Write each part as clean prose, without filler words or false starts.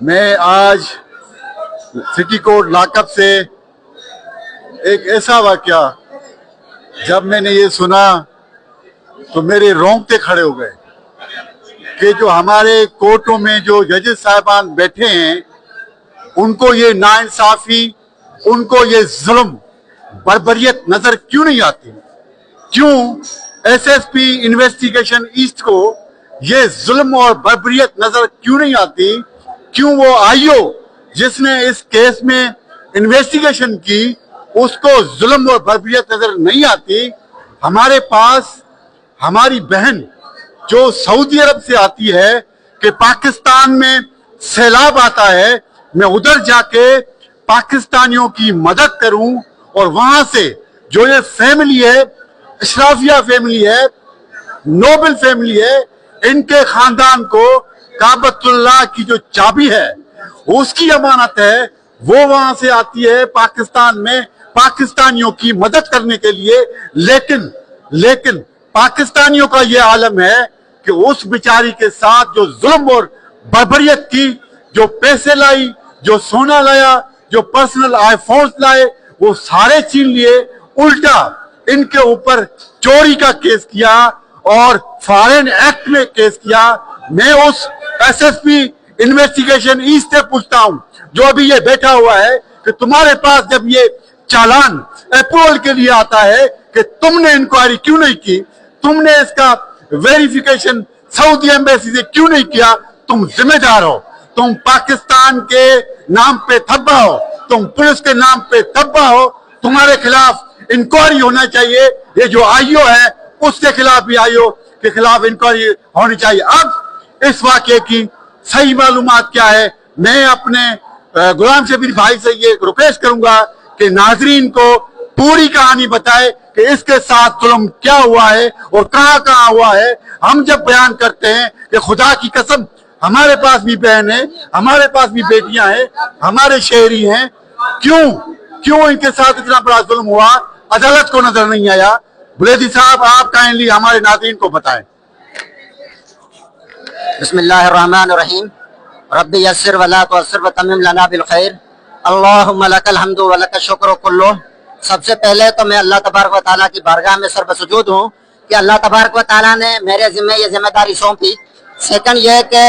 میں آج سٹی کوٹ lock up سے ایک ایسا واقعہ جب میں نے یہ سنا تو میرے رونگٹے کھڑے ہو گئے کہ جو ہمارے کورٹوں میں جو ججز صاحبان بیٹھے ہیں ان کو یہ ناانصافی، ان کو یہ ظلم، بربریت نظر کیوں نہیں آتی؟ کیوں S S P investigation east کو یہ ظلم اور بربریت نظر کیوں نہیں آتی؟ کیوں وہ آئی او جس نے اس کیس میں انویسٹیگیشن کی اس کو ظلم اور بربریت نظر نہیں آتی؟ ہمارے پاس ہماری بہن جو سعودی عرب سے آتی ہے کہ پاکستان میں سیلاب آتا ہے، میں ادھر جا کے پاکستانیوں کی مدد کروں، اور وہاں سے جو یہ فیملی ہے، اشرافیہ فیملی ہے، نوبل فیملی ہے، ان کے خاندان کو کعبۃ اللہ کی جو چابی ہے اس کی امانت ہے، وہ وہاں سے آتی ہے پاکستان میں پاکستانیوں کی مدد کرنے کے لیے۔ لیکن پاکستانیوں کا یہ عالم ہے کہ اس بیچاری کے ساتھ جو ظلم اور بربریت کی، جو پیسے لائی، جو سونا لایا، جو پرسنل آئی فونز لائے، وہ سارے چھین لیے، الٹا ان کے اوپر چوری کا کیس کیا اور فارن ایکٹ میں کیس کیا۔ میں اس S S P investigation east سے پوچھتا ہوں جو ابھی یہ بیٹھا ہوا ہے کہ تمہارے پاس جب یہ چالان اپروول کے لیے آتا ہے کہ تم نے انکوائری کیوں نہیں کی، تم نے اس کا ویریفیکیشن سعودی ایمبیسی سے کیوں نہیں کیا؟ تم ذمہ دار ہو، تم پاکستان کے نام پہ تھبا ہو، تم پولیس کے نام پہ تھبا ہو، تمہارے خلاف انکوائری ہونا چاہیے۔ یہ جو آئی او ہے اس کے خلاف بھی آئی او کے خلاف انکوائری ہونی چاہیے۔ اب اس واقعے کی صحیح معلومات کیا ہے، میں اپنے غلام شبیر بھائی سے یہ ریکویسٹ کروں گا کہ ناظرین کو پوری کہانی بتائے کہ اس کے ساتھ ظلم کیا ہوا ہے اور کہاں کہاں ہوا ہے۔ ہم جب بیان کرتے ہیں کہ خدا کی قسم ہمارے پاس بھی بہن ہیں، ہمارے پاس بھی بیٹیاں ہیں، ہمارے شہری ہیں، کیوں ان کے ساتھ اتنا بڑا ظلم ہوا، عدالت کو نظر نہیں آیا؟ بلیدی صاحب آپ کائنڈلی ہمارے ناظرین کو بتائیں۔ بسم اللہ الرحمن الرحیم، رب یسر ولا تعسر وتمم لنا بالخیر، اللہم لک الحمد ولک الشکر کلہ۔ سب سے پہلے تو میں اللہ تبارک و تعالیٰ کی بارگاہ میں سر بسجود ہوں کہ اللہ تبارک و تعالیٰ نے میرے ذمہ یہ ذمہ داری سونپی۔ سیکنڈ یہ کہ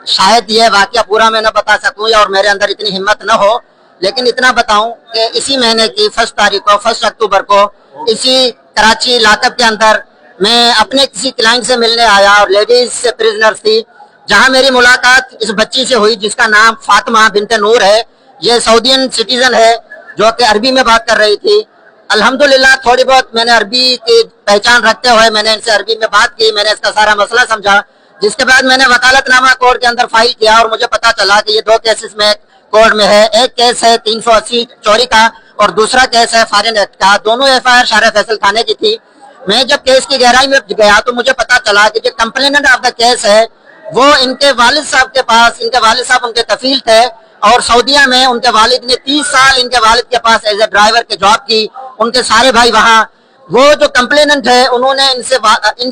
شاید یہ واقعہ پورا میں نہ بتا سکوں اور میرے اندر اتنی ہمت نہ ہو، لیکن اتنا بتاؤں کہ اسی مہینے کی 1 اکتوبر کو اسی کراچی لاک اپ کے اندر میں اپنے کسی کلائنٹ سے ملنے آیا اور لیڈیز سے پریزنرز تھی، جہاں میری ملاقات اس بچی سے ہوئی جس کا نام فاطمہ بنت نور ہے۔ یہ سعودین سٹیزن ہے جو کہ عربی میں بات کر رہی تھی۔ الحمدللہ تھوڑی بہت میں نے عربی کی پہچان رکھتے ہوئے میں نے ان سے عربی میں بات کی، میں نے اس کا سارا مسئلہ سمجھا، جس کے بعد میں نے وکالت نامہ کورٹ کے اندر فائل کیا اور مجھے پتا چلا کہ یہ 2 کیسز میں کورٹ میں ہے۔ ایک کیس ہے 380 چوری کا اور دوسرا کیس ہے فارن ایکٹ کا۔ دونوں ایف آئی آر شارع فیصل تھانے کی تھی۔ میں جب کیس کی گہرائی میں گیا تو مجھے پتا چلا کہ جو کمپلیننٹ آف دا کیس ہے وہ ان کے والد صاحب کے پاس، ان کے والد صاحب ان کے کفیل تھے، اور سعودیہ میں ان کے والد نے 30 سال ان کے والد کے پاس ایز اے ڈرائیور کے جاب کی، ان کے سارے بھائی وہاں۔ وہ جو کمپلیننٹ ہے انہوں نے ان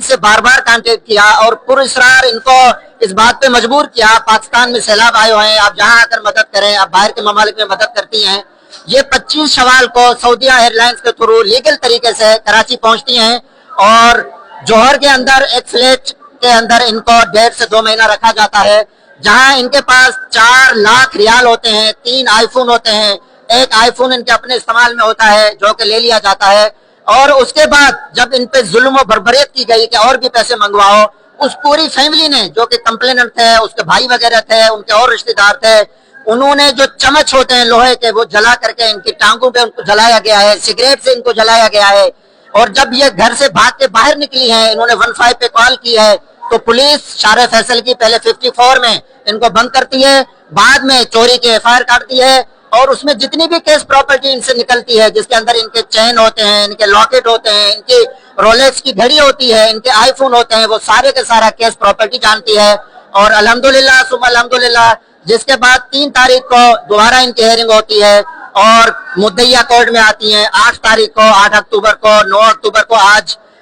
سے بار بار کانٹیکٹ کیا اور پر اصرار ان کو اس بات پہ مجبور کیا، پاکستان میں سیلاب آئے ہوئے ہیں، آپ جہاں آ کر مدد کریں، آپ باہر کے ممالک میں مدد کرتی ہیں۔ یہ 25 شوال کو سعودیہ ایئر لائنز کے تھرو لیگل طریقے سے کراچی پہنچتی ہیں اور جوہر کے اندر ایک فلیٹ کے اندر ان کو 1.5 سے 2 مہینہ رکھا جاتا ہے، جہاں ان کے پاس 4 لاکھ ریال ہوتے ہیں، 3 آئی فون ہوتے ہیں، ایک آئی فون ان کے اپنے استعمال میں ہوتا ہے جو کہ لے لیا جاتا ہے۔ اور اس کے بعد جب ان پہ ظلم و بربریت کی گئی کہ اور بھی پیسے منگواؤ، اس پوری فیملی نے جو کہ کمپلیننٹ تھے، اس کے بھائی وغیرہ تھے، ان کے اور رشتہ دار تھے، انہوں نے جو چمچ ہوتے ہیں لوہے کے وہ جلا کر کے ان کی ٹانگوں پہ ان کو جلایا گیا ہے، سگریٹ سے ان کو جلایا گیا ہے۔ اور جب یہ گھر سے بھاگ کے باہر نکلی ہیں، انہوں نے 15 پہ کال کی ہے تو پولیس شارع فیصل کی پہلے 54 میں ان کو بند کرتی ہے، بعد میں چوری کے ایف آئی آر کاٹتی ہے، اور اس میں جتنی بھی کیس پراپرٹی ان سے نکلتی ہے، جس کے اندر ان کے چین ہوتے ہیں، ان کے لاکٹ ہوتے ہیں، ان کی رولیکس کی گھڑی ہوتی ہے، ان کے آئی فون ہوتے ہیں، وہ سارے کے سارا کیس پراپرٹی جانتی ہے۔ اور الحمدللہ ثم الحمدللہ جس کے بعد 3 تاریخ کو دوبارہ ان کی ہیئرنگ ہوتی ہے اور مدعیہ کورٹ میں آتی ہیں 8 تاریخ کو، 8 اکتوبر کو، 9 اکتوبر کو۔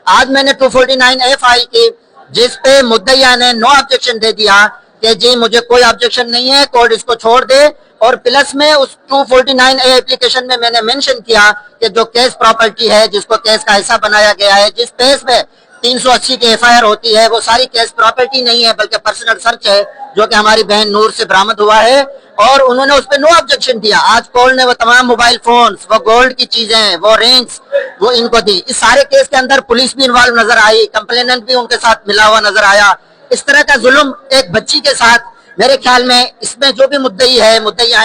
آج میں نے 249 فائل کی جس پہ مدعیہ نے نو آبجیکشن دے دیا کہ جی مجھے کوئی آبجیکشن نہیں ہے، کورٹ اس کو چھوڑ دے. اور پلس میں اس 249A اپلیکیشن میں نے مینشن کیا کہ جو کیس پراپرٹی ہے جس کو کیس کا حصہ بنایا گیا ہے، جس کیس میں 380 کی FIR ہوتی ہے، وہ ساری کیس پراپرٹی نہیں ہے بلکہ پرسنل سرچ ہے، جو کہ ہماری بہن نور سے برآمد ہوا ہے. اور انہوں نے اس پہ نو آبجیکشن دیا. آج کول نے وہ تمام موبائل فونز، وہ گولڈ کی چیزیں، وہ رینگز، وہ ان کو دی. اس سارے کیس کے اندر پولیس بھی انوالو نظر آئی، کمپلیننٹ بھی ان کے ساتھ ملا ہوا نظر آیا. اس طرح کا ظلم ایک بچی کے ساتھ، میرے خیال میں اس میں جو بھی مدعی ہیں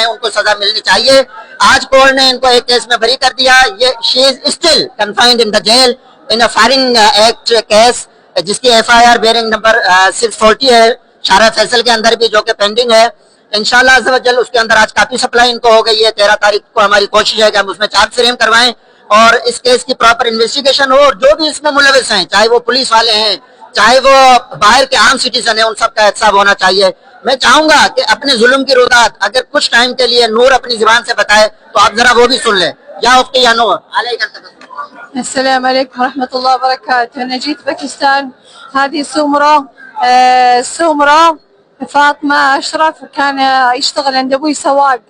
ان کو سزا ملنی چاہیے. آج کورٹ نے ان کو ایک کیس میں بری کر دیا. یہ she is still confined in the jail in a firing act case, جس کی FIR بیئرنگ نمبر 640 ہے شارع فیصل کے اندر بھی، جو کہ پینڈنگ ہے. انشاءاللہ عز و جل اس کے اندر آج کافی سپلائی ان کو ہو گئی ہے. 13 تاریخ کو ہماری کوشش ہے کہ ہم اس میں چارج فریم کروائیں اور اس کیس کی پراپر انویسٹیگیشن ہو. اور جو بھی اس میں ملوث ہیں، چاہے وہ پولیس والے ہیں، چاہے وہ باہر کے عام سٹیزن ہیں، ان سب کا احتساب ہونا چاہیے. میں چاہوں گا کہ اپنے ظلم کی روایت اگر کچھ ٹائم کے لیے نور اپنی زبان سے بتائے تو آپ ذرا وہ بھی سن لیں. یا اختی یا نور علیکم السلام. السلام عليكم ورحمة الله وبركاته. أنا جيت باكستان. هذه سمرة فاطمة أشرف، كان يشتغل عند أبوي سواق،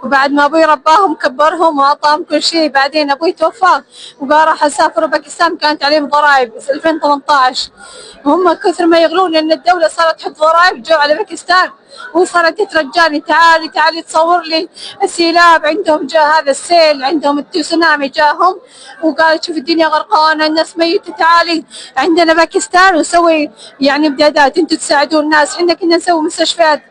وبعد ما أبوي رباهم كبرهم وأعطاهم كل شيء، بعدين أبوي توفى وقال راح أسافر باكستان، كانت عليهم ضرائب 2018. هم كثر ما يغلون لأن الدولة صارت تحط ضرائب، جو على باكستان وصارت تترجاني تعالي تصور لي السيلاب عندهم، جاء هذا السيل عندهم، التسونامي جاهم وقالت شوف الدنيا غرقانة، الناس ميتة، تعالي عندنا باكستان ونسوي يعني امدادات، انتم تساعدون الناس. احنا كنا نسوي مستشفيات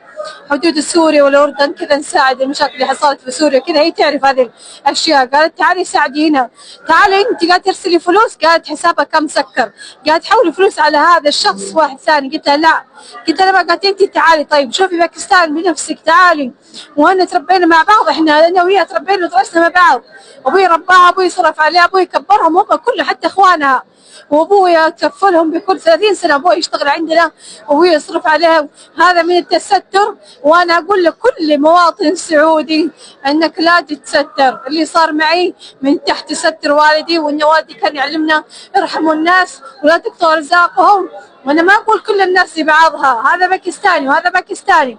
حدود سوريا والأردن كذا، نساعد المشاكل اللي حصلت في سوريا كذا. هي تعرف هذه الأشياء. قالت تعالي ساعدينا، تعالي أنت. قالت ترسلي فلوس، قالت حسابها كم سكر، قالت حولي فلوس على هذا الشخص واحد ثاني. قلت لها لا، قلت لها ما. قالت أنت تعالي طيب شوفي باكستان بنفسك، تعالي. وأنا تربينا مع بعض، إحنا أنا وياها تربينا ودرسنا مع بعض. أبوي رباها، أبوي صرف عليها، أبوي كبرهم هم كله حتى إخوانها، وابويا كفلهم بكل 30 سنه ابوي يشتغل عندنا وابوي يصرف عليها. هذا من التستر. وانا اقول لكل مواطن سعودي انك لا تتستر. اللي صار معي من تحت ستر والدي، وان والدي كان يعلمنا ارحموا الناس ولا تقطعوا رزاقهم. وانا ما اقول كل الناس لبعضها، هذا باكستاني وهذا باكستاني.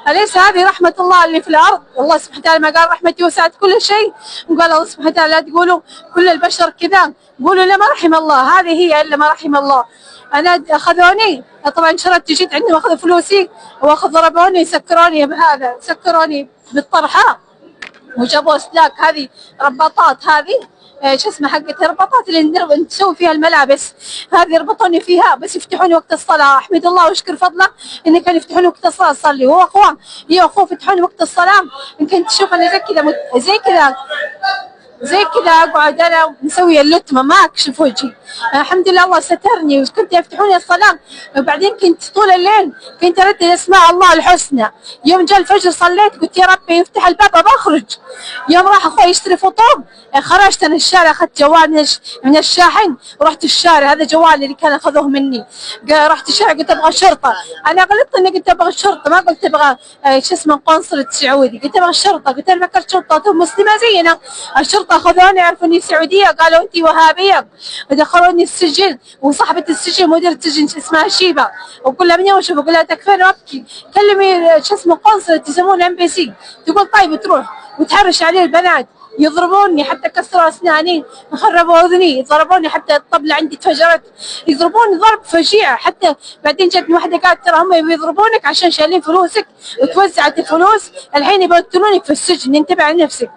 أليس هذه رحمة الله اللي في الأرض؟ الله سبحانه وتعالى ما قال رحمتي وسعت كل شيء؟ وقال الله سبحانه وتعالى لا تقولوا كل البشر كذا، قولوا لما رحم الله. هذه هي إلا ما رحم الله. أنا أخذوني طبعا شردت، جيت عندهم أخذوا فلوسي ضربوني، سكروني بهذا، سكروني بالطرحة وجابوا أسلاك، هذه رباطات، هذه شو اسمه حقت الرباطات اللي نسوي فيها الملابس، هذه يربطوني فيها بس يفتحوني وقت الصلاة. أحمد الله واشكر فضله إن كانوا يفتحوني وقت الصلاة أصلي، هو أخوان هي أخوه يفتحوني وقت الصلاة. يمكن تشوف أنا زي كذا اقعد انا مسويه اللتمه ما اكشف وجهي. الحمد لله الله سترني، وكنت يفتحوني الصلاه. وبعدين كنت طول الليل كنت اردد اسماء الله الحسنى. يوم جاء الفجر صليت قلت يا ربي يفتح الباب بخرج. يوم راح اخوي يشتري فطور خرجت انا الشارع، اخذت جوال من الشاحن ورحت الشارع، هذا جوالي اللي كان اخذوه مني. رحت الشارع قلت ابغى شرطه. انا غلطت اني قلت ابغى الشرطه، ما قلت ابغى شو اسمه قنصل سعودي، قلت ابغى الشرطه. قلت انا فكرت شرطه مسلمه زينا. الشرطه اخذوني عرفوا اني سعوديه، قالوا انت وهابيه، ودخلوني السجن. وصاحبه السجن مدير السجن اسمها شيبه، وقول لها من يوم اشوفها اقول لها تكفين وابكي، كلمي شو اسمه قنصل يسمونه MBC. تقول طيب تروح وتحرش عليه البنات، يضربوني حتى كسروا اسناني، خربوا اذني، ضربوني حتى الطبله عندي تفجرت، يضربوني ضرب فظيع. حتى بعدين جتني واحده قالت ترى هم يضربونك عشان شايلين فلوسك وتوزعت الفلوس، الحين يبطلونك في السجن، انتبه على نفسك.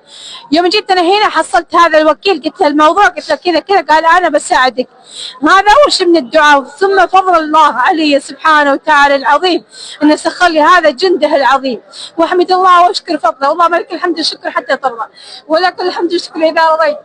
يوم جيت انا هنا حصلت هذا الوكيل، قلت له الموضوع، قلت له كذا كذا، قال انا بساعدك. هذا اول شيء من الدعاء، ثم فضل الله علي سبحانه وتعالى العظيم ان سخر لي هذا جنده العظيم، واحمد الله واشكر فضله. والله لك الحمد والشكر حتى ترضى، ولك الحمد والشكر اذا رضيت،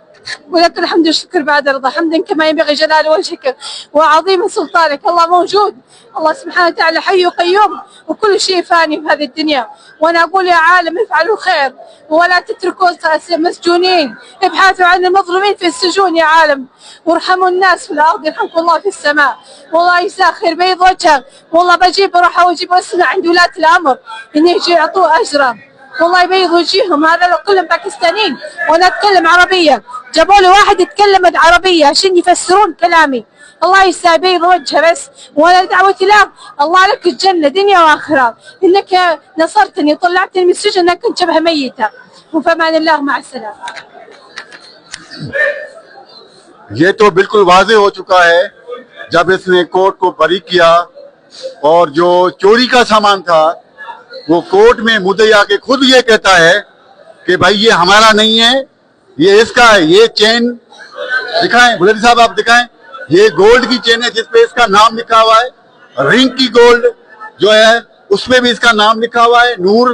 ولك الحمد والشكر بعد رضا، حمدا كما ينبغي جلال وجهك وعظيم سلطانك. الله موجود، الله سبحانه وتعالى حي وقيوم، وكل شيء فاني في هذه الدنيا. وانا اقول يا عالم افعلوا خير ولا تتركوا مسجونين، ابحثوا عن المظلومين في السجون يا عالم، وارحموا الناس في الارض يرحمكم الله في السماء. والله يساخر بيض وجهه. والله بجيب اروح واجيب اسمع عند ولاة الامر ان يجي يعطوه اجره، والله يبيض وجيههم. هذا كلهم باكستانيين وانا اتكلم عربيه، جابوا لي واحد يتكلم عربيه عشان يفسرون كلامي. الله يستعبين وجهه بس، ولا دعوتي له الله لك الجنة دنيا وآخرة، إنك نصرتني طلعتني من السجن، أنك كنت شبه ميتة. وفمان الله مع السلامة. یہ تو بالکل واضح ہو چکا ہے جب اس نے کورٹ کو بری کیا، اور جو چوری کا سامان تھا وہ کورٹ میں مدعی آ کے خود یہ کہتا ہے کہ بھائی یہ ہمارا نہیں ہے، یہ اس کا ہے. یہ چین دکھائیں بلدی صاحب، آپ دکھائیں. یہ گولڈ کی چین ہے جس پہ اس کا نام لکھا ہوا ہے. رنگ کی گولڈ جو ہے اس میں بھی اس کا نام لکھا ہوا ہے نور.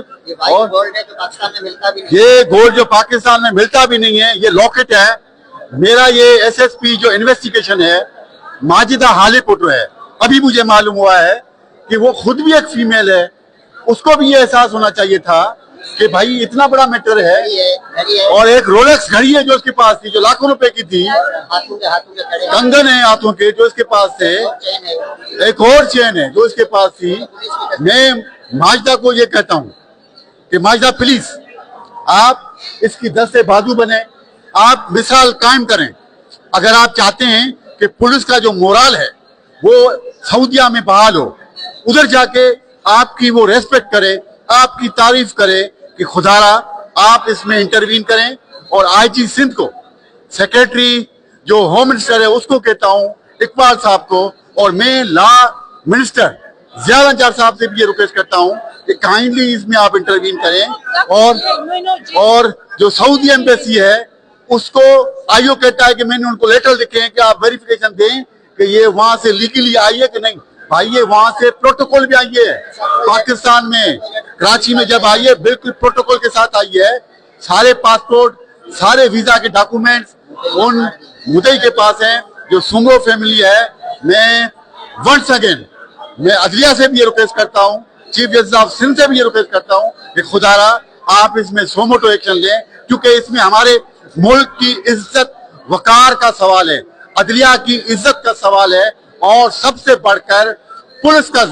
اور گولڈ ہے جو پاکستان میں ملتا بھی نہیں. یہ گولڈ جو پاکستان میں ملتا بھی نہیں ہے، یہ لاکٹ ہے. میرا یہ ایس ایس پی جو انویسٹیگیشن ہے ماجدہ حالے کوٹو ہے، ابھی مجھے معلوم ہوا ہے کہ وہ خود بھی ایک فیمیل ہے. اس کو بھی یہ احساس ہونا چاہیے تھا کہ بھائی اتنا بڑا میٹر ہے. اور ایک رولیکس گھڑی ہے جو اس کے پاس تھی جو لاکھوں روپے کی تھی. ہاتھوں کے کھڑے کنگن ہے ہاتھوں کے جو اس کے پاس تھے. چین ہے. ایک اور چین ہے جو اس کے پاس تھی. میں ماجدہ کو یہ کہتا ہوں کہ ماجدہ پلیز آپ اس کی دست بازو بنیں، آپ مثال قائم کریں. اگر آپ چاہتے ہیں کہ پولیس کا جو مورال ہے وہ سعودیہ میں بحال ہو، ادھر جا کے آپ کی وہ ریسپیکٹ کرے، آپ کی تعریف کرے کہ خدا را آپ اس میں انٹروین کریں. اور آئی جی سندھ کو، سیکریٹری جو ہوم منسٹر ہے اس کو کہتا ہوں، اقبال صاحب کو، اور میں لا منسٹر ضیاء نجار صاحب سے بھی یہ ریکویسٹ کرتا ہوں کہ کائنڈلی اس میں آپ انٹروین کریں. اور جو سعودی ایمبیسی ہے اس کو آئیو کہتا ہے کہ میں نے ان کو لیٹر لکھے ہیں کہ آپ ویریفیکیشن دیں کہ یہ وہاں سے لیگلی آئی ہے کہ نہیں. بھائی یہ وہاں سے پروٹوکول بھی آئی ہے پاکستان میں، کراچی میں جب آئی ہے بالکل پروٹوکول کے ساتھ آئی ہے. سارے پاسپورٹ، سارے ویزا کے ڈاکومنٹس ان مدعی کے پاس ہیں جو سنگو فیملی ہے. میں ونس اگین میں عدلیہ سے بھی یہ ریکویسٹ کرتا ہوں، چیف جسٹس آف سندھ سے بھی یہ ریکویسٹ کرتا ہوں کہ خدا را آپ اس میں سوموٹو ایکشن لیں، کیونکہ اس میں ہمارے ملک کی عزت وقار کا سوال ہے، عدلیہ کی عزت کا سوال ہے، اور سب سے بڑھ کر پولیس کا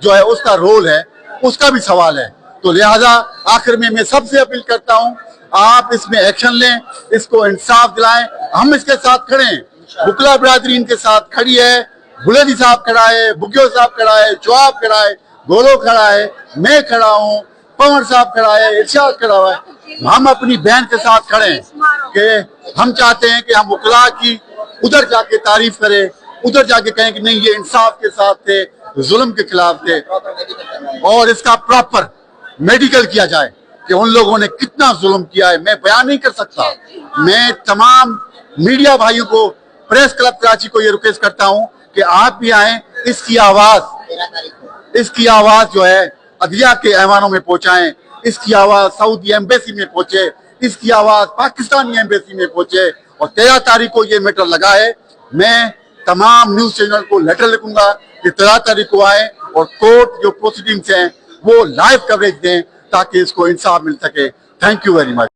جو ہے اس کا رول ہے، اس کا بھی سوال ہے. تو لہذا آخر میں سب سے اپیل کرتا ہوں آپ اس میں ایکشن لیں، اس کو انصاف دلائیں. ہم اس کے ساتھ کھڑے ہیں، بکلا برادری ان کے ساتھ کھڑی ہے، بلدی صاحب کھڑا ہے، بگیو صاحب کھڑا ہے، جواب کھڑا ہے، گولو کھڑا ہے، میں کھڑا ہوں، پون صاحب کھڑا ہے، ارشاد کھڑا ہوا ہے. ہم اپنی بہن کے ساتھ کھڑے ہیں کہ ہم چاہتے ہیں کہ ہم وکلا کی ادھر جا کے تعریف کریں، ادھر جا کے کہیں کہ نہیں یہ انصاف کے ساتھ تھے، ظلم کے خلاف تھے، اور اس کا پراپر میڈیکل کیا جائے کہ ان لوگوں نے کتنا ظلم کیا ہے. میں بیان نہیں کر سکتا. میں تمام میڈیا بھائیوں کو، پریس کلب کراچی کو یہ ریکویسٹ کرتا ہوں کہ آپ بھی آئیں، اس کی آواز جو ہے عدلیہ کے ایوانوں میں پہنچائیں، اس کی آواز سعودی ایمبیسی میں پہنچے، اس کی آواز پاکستانی ایمبیسی میں پہنچے. اور 13 تاریخ کو یہ میٹر لگا ہے. میں تمام نیوز چینل کو لیٹر لکھوں گا کہ 13 تاریخ کو آئیں اور کورٹ جو پروسیڈنگز ہیں وہ لائیو کوریج دیں تاکہ اس کو انصاف مل سکے. Thank you very much.